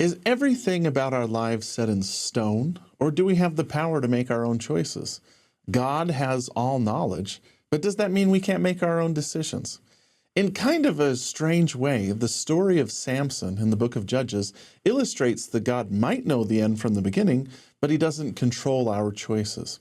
Is everything about our lives set in stone, or do we have the power to make our own choices? God has all knowledge, but does that mean we can't make our own decisions? In kind of a strange way, the story of Samson in the book of Judges illustrates that God might know the end from the beginning, but he doesn't control our choices.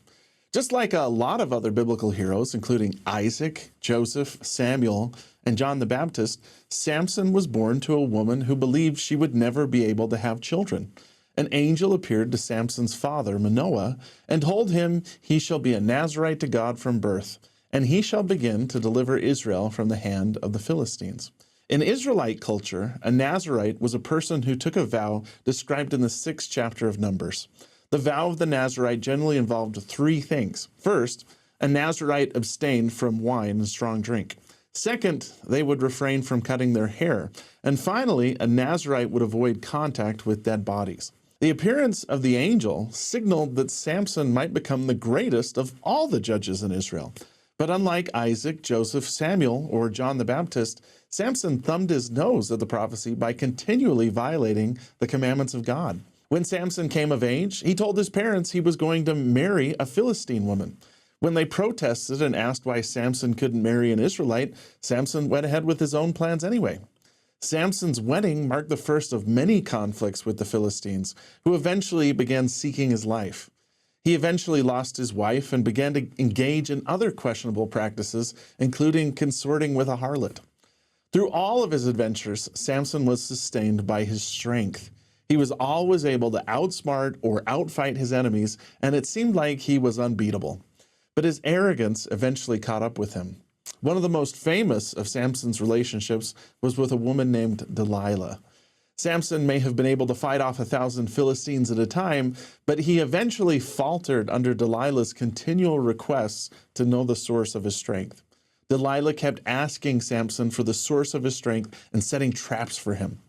Just like a lot of other biblical heroes, including Isaac, Joseph, Samuel, and John the Baptist, Samson was born to a woman who believed she would never be able to have children. An angel appeared to Samson's father, Manoah, and told him, "He shall be a Nazirite to God from birth, and he shall begin to deliver Israel from the hand of the Philistines." In Israelite culture, a Nazirite was a person who took a vow described in the 6th chapter of Numbers. The vow of the Nazirite generally involved three things. First, a Nazirite abstained from wine and strong drink. Second, they would refrain from cutting their hair. And finally, a Nazirite would avoid contact with dead bodies. The appearance of the angel signaled that Samson might become the greatest of all the judges in Israel. But unlike Isaac, Joseph, Samuel, or John the Baptist, Samson thumbed his nose at the prophecy by continually violating the commandments of God. When Samson came of age, he told his parents he was going to marry a Philistine woman. When they protested and asked why Samson couldn't marry an Israelite, Samson went ahead with his own plans anyway. Samson's wedding marked the first of many conflicts with the Philistines, who eventually began seeking his life. He eventually lost his wife and began to engage in other questionable practices, including consorting with a harlot. Through all of his adventures, Samson was sustained by his strength. He was always able to outsmart or outfight his enemies, and it seemed like he was unbeatable. But his arrogance eventually caught up with him. One of the most famous of Samson's relationships was with a woman named Delilah. Samson may have been able to fight off 1,000 Philistines at a time, but he eventually faltered under Delilah's continual requests to know the source of his strength. Delilah kept asking Samson for the source of his strength and setting traps for him.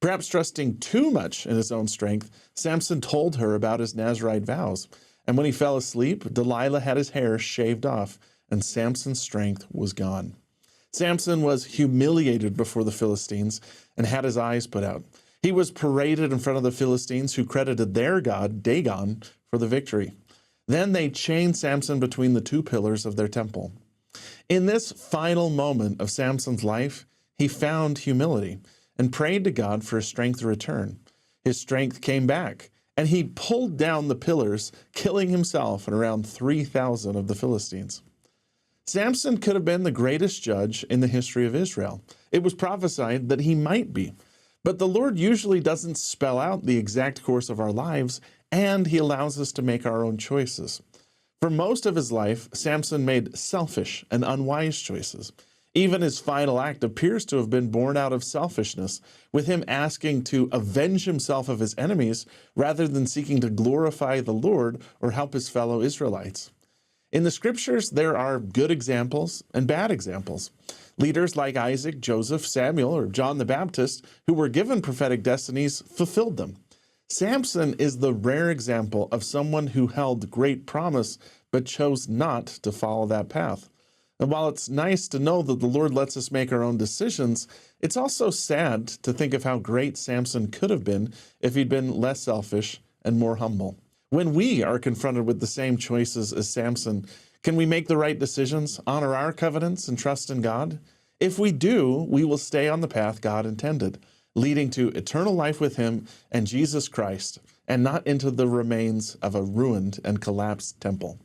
Perhaps trusting too much in his own strength, Samson told her about his Nazirite vows. And when he fell asleep, Delilah had his hair shaved off, and Samson's strength was gone. Samson was humiliated before the Philistines and had his eyes put out. He was paraded in front of the Philistines, who credited their god, Dagon, for the victory. Then they chained Samson between the two pillars of their temple. In this final moment of Samson's life, he found humility and prayed to God for his strength to return. His strength came back, and he pulled down the pillars, killing himself and around 3,000 of the Philistines. Samson could have been the greatest judge in the history of Israel. It was prophesied that he might be. But the Lord usually doesn't spell out the exact course of our lives, and he allows us to make our own choices. For most of his life, Samson made selfish and unwise choices. Even his final act appears to have been born out of selfishness, with him asking to avenge himself of his enemies rather than seeking to glorify the Lord or help his fellow Israelites. In the scriptures, there are good examples and bad examples. Leaders like Isaac, Joseph, Samuel, or John the Baptist, who were given prophetic destinies, fulfilled them. Samson is the rare example of someone who held great promise but chose not to follow that path. And while it's nice to know that the Lord lets us make our own decisions, it's also sad to think of how great Samson could have been if he'd been less selfish and more humble. When we are confronted with the same choices as Samson, can we make the right decisions, honor our covenants, and trust in God? If we do, we will stay on the path God intended, leading to eternal life with Him and Jesus Christ, and not into the remains of a ruined and collapsed temple.